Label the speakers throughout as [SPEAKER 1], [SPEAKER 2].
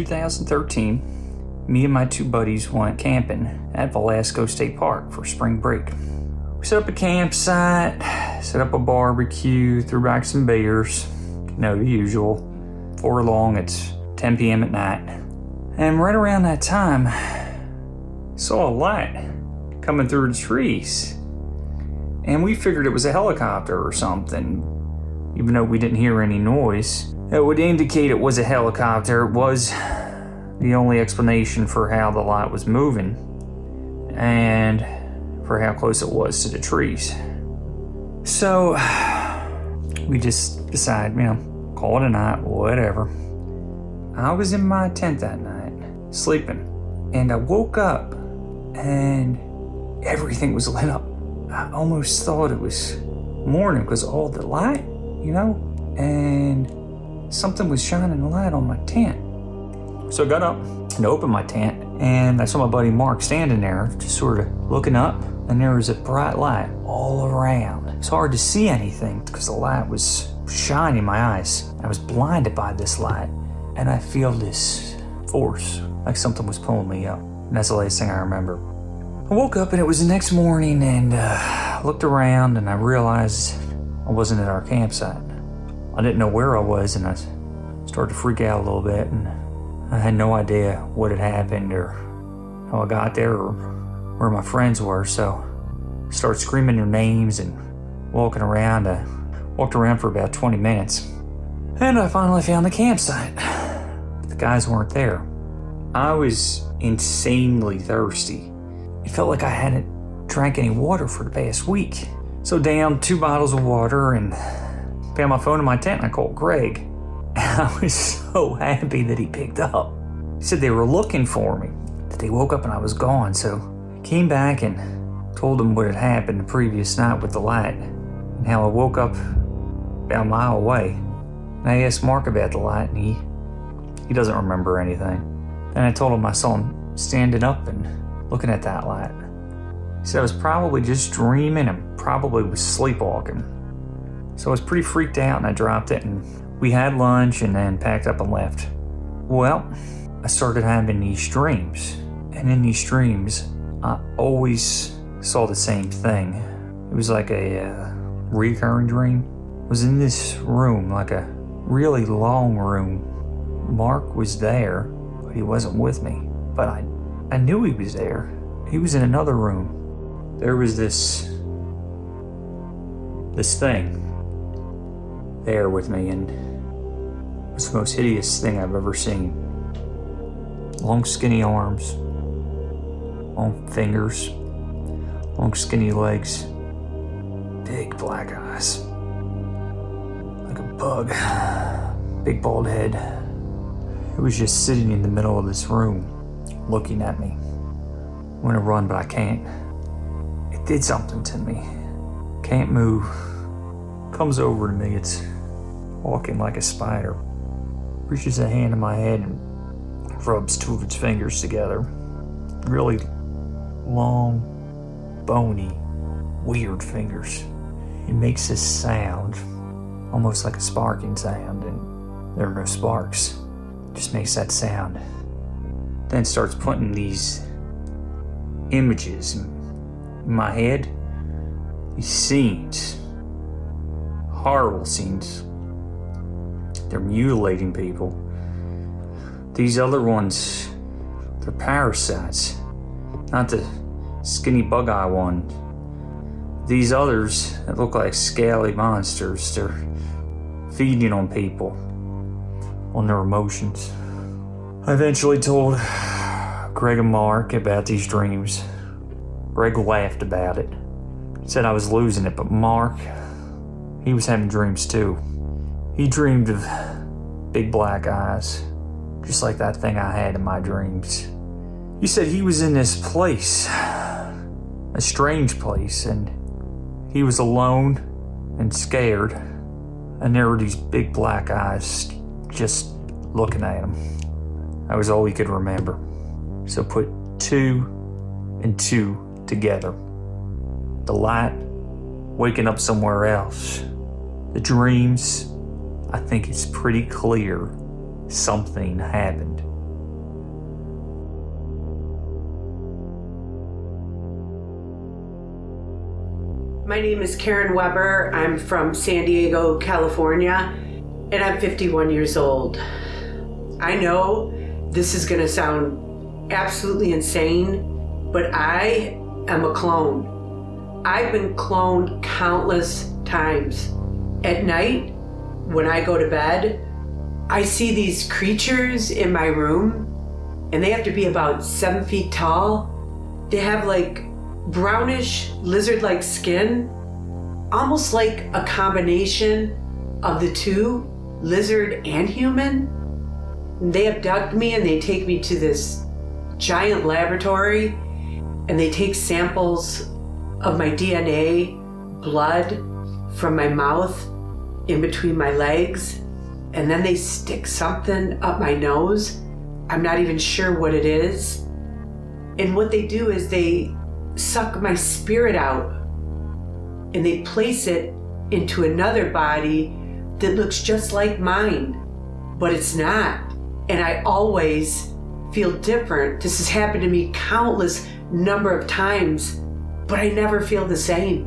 [SPEAKER 1] 2013, me and my two buddies went camping at Velasco State Park for spring break. We set up a campsite, set up a barbecue, threw back some beers, the usual. Before long, it's 10 p.m. at night. And right around that time, saw a light coming through the trees. And we figured it was a helicopter or something, even though we didn't hear any noise. It would indicate it was a helicopter. It was the only explanation for how the light was moving and for how close it was to the trees. So we just decided, call it a night, whatever. I was in my tent that night, sleeping, and I woke up and everything was lit up. I almost thought it was morning because of all the light, and something was shining a light on my tent. So I got up and opened my tent, and I saw my buddy Mark standing there, just sort of looking up, and there was a bright light all around. It's hard to see anything because the light was shining in my eyes. I was blinded by this light, and I feel this force, like something was pulling me up. And that's the last thing I remember. I woke up and it was the next morning, and looked around and I realized I wasn't at our campsite. I didn't know where I was, and I started to freak out a little bit, and I had no idea what had happened or how I got there or where my friends were, so I started screaming their names and walking around. I walked around for about 20 minutes, and I finally found the campsite. The guys weren't there. I was insanely thirsty. It felt like I hadn't drank any water for the past week. So down 2 bottles of water and found my phone in my tent, and I called Greg. And I was so happy that he picked up. He said they were looking for me, that they woke up and I was gone. So I came back and told them what had happened the previous night with the light and how I woke up about a mile away. And I asked Mark about the light, and he doesn't remember anything. And I told him I saw him standing up and looking at that light. He said I was probably just dreaming and probably was sleepwalking. So I was pretty freaked out, and I dropped it, and we had lunch and then packed up and left. Well, I started having these dreams, and in these dreams, I always saw the same thing. It was like a recurring dream. I was in this room, like a really long room. Mark was there, but he wasn't with me. But I knew he was there. He was in another room. There was this thing there with me, and it was the most hideous thing I've ever seen. Long skinny arms, long fingers, long skinny legs, big black eyes, like a bug, big bald head. It was just sitting in the middle of this room, looking at me. I want to run, but I can't. It did something to me. Can't move. Comes over to me. It's walking like a spider. Reaches a hand in my head and rubs 2 of its fingers together. Really long, bony, weird fingers. It makes this sound, almost like a sparking sound, and there are no sparks. It just makes that sound. Then starts putting these images in my head, these scenes, horrible scenes. They're mutilating people. These other ones, they're parasites, not the skinny bug-eye one. These others that look like scaly monsters, they're feeding on people, on their emotions. I eventually told Greg and Mark about these dreams. Greg laughed about it. Said I was losing it, but Mark, he was having dreams too. He dreamed of big black eyes, just like that thing I had in my dreams. He said he was in this place, a strange place, and he was alone and scared, and there were these big black eyes just looking at him. That was all he could remember. So put 2 and 2 together. The light, waking up somewhere else. The dreams, I think it's pretty clear something happened.
[SPEAKER 2] My name is Karen Weber. I'm from San Diego, California, and I'm 51 years old. I know this is going to sound absolutely insane, but I am a clone. I've been cloned countless times. At night, when I go to bed, I see these creatures in my room, and they have to be about 7 feet tall. They have like brownish lizard-like skin, almost like a combination of the two, lizard and human. They abduct me and they take me to this giant laboratory, and they take samples of my DNA, blood from my mouth in between my legs, and then they stick something up my nose. I'm not even sure what it is. And what they do is they suck my spirit out and they place it into another body that looks just like mine, but it's not. And I always feel different. This has happened to me countless number of times, but I never feel the same.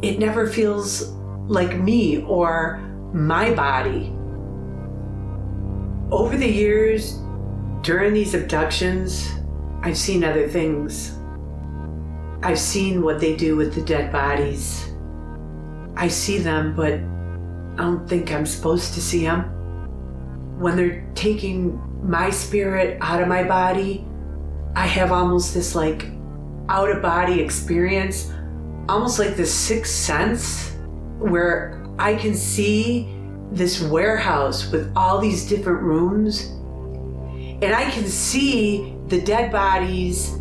[SPEAKER 2] It never feels like me or my body. Over the years, during these abductions, I've seen other things. I've seen what they do with the dead bodies. I see them, but I don't think I'm supposed to see them. When they're taking my spirit out of my body, I have almost this like out-of-body experience, almost like this sixth sense, where I can see this warehouse with all these different rooms, and I can see the dead bodies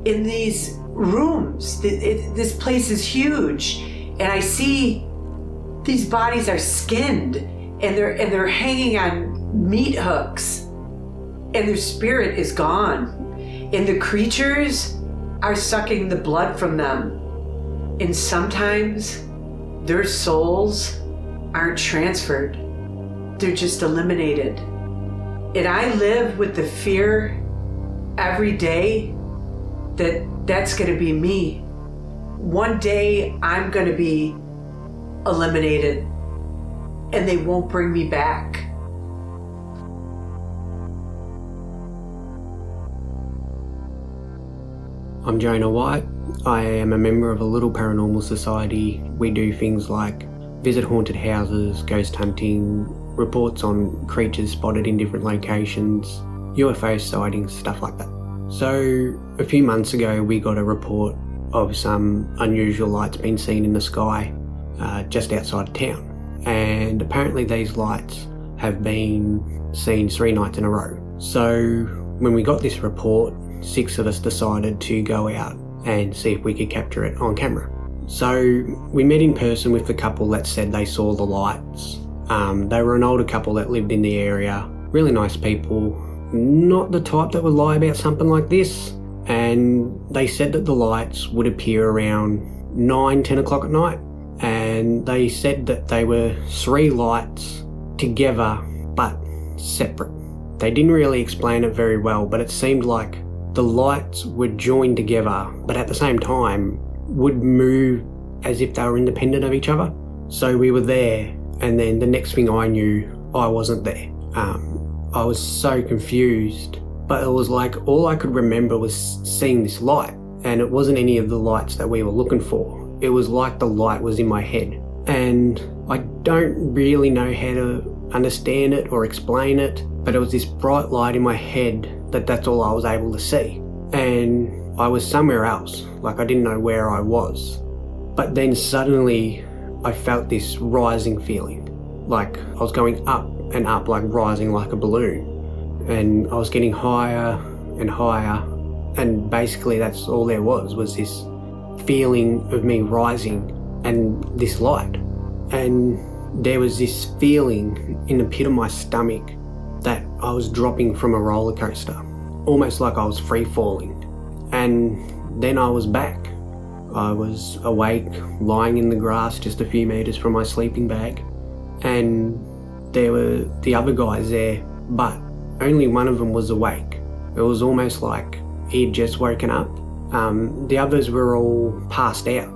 [SPEAKER 2] in these rooms. This place is huge, and I see these bodies are skinned, and they're hanging on meat hooks, and their spirit is gone, and the creatures are sucking the blood from them, and sometimes their souls aren't transferred. They're just eliminated. And I live with the fear every day that that's going to be me. One day I'm going to be eliminated and they won't bring me back.
[SPEAKER 3] I'm Jonah White. I am a member of a little paranormal society. We do things like visit haunted houses, ghost hunting, reports on creatures spotted in different locations, UFO sightings, stuff like that. So a few months ago we got a report of some unusual lights being seen in the sky just outside of town. And apparently these lights have been seen 3 nights in a row. So when we got this report, 6 of us decided to go out and see if we could capture it on camera. So we met in person with the couple that said they saw the lights. They were an older couple that lived in the area, really nice people, not the type that would lie about something like this. And they said that the lights would appear around 9-10 o'clock at night. And they said that they were 3 lights together but separate. They didn't really explain it very well, but it seemed like the lights were joined together, but at the same time would move as if they were independent of each other. So we were there, and then the next thing I knew, I wasn't there. I was so confused, but it was like all I could remember was seeing this light, and it wasn't any of the lights that we were looking for. It was like the light was in my head, and I don't really know how to understand it or explain it, but it was this bright light in my head that's all I was able to see. And I was somewhere else, like I didn't know where I was. But then suddenly I felt this rising feeling, like I was going up and up, like rising like a balloon. And I was getting higher and higher, and basically that's all there was this feeling of me rising and this light. And there was this feeling in the pit of my stomach that I was dropping from a roller coaster, almost like I was free falling. And then I was back. I was awake, lying in the grass just a few meters from my sleeping bag, and there were the other guys there, but only one of them was awake. It was almost like he'd just woken up. The others were all passed out,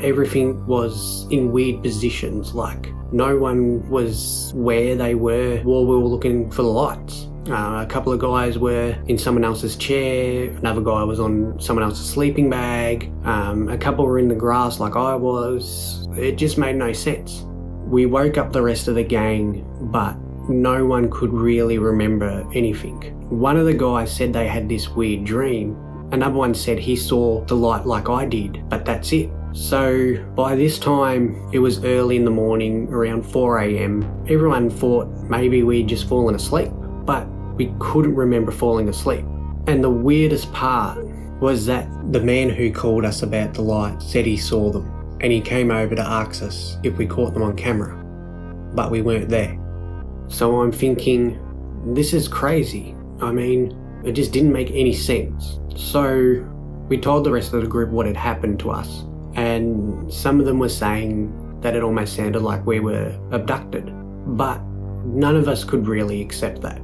[SPEAKER 3] Everything was in weird positions, like no one was where they were while we were looking for the lights. A couple of guys were in someone else's chair, another guy was on someone else's sleeping bag, a couple were in the grass like I was. It just made no sense. We woke up the rest of the gang, but no one could really remember anything. One of the guys said they had this weird dream. Another one said he saw the light like I did, but that's it. So by this time, it was early in the morning, around 4 a.m. Everyone thought maybe we'd just fallen asleep, but we couldn't remember falling asleep. And the weirdest part was that the man who called us about the light said he saw them, and he came over to ask us if we caught them on camera, but we weren't there. So I'm thinking, this is crazy. I mean, it just didn't make any sense. So we told the rest of the group what had happened to us, and some of them were saying that it almost sounded like we were abducted, but none of us could really accept that.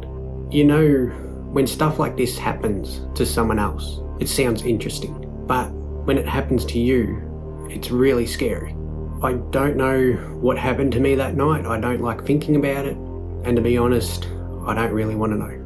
[SPEAKER 3] You know, when stuff like this happens to someone else, it sounds interesting, but when it happens to you, it's really scary. I don't know what happened to me that night. I don't like thinking about it, and to be honest, I don't really want to know.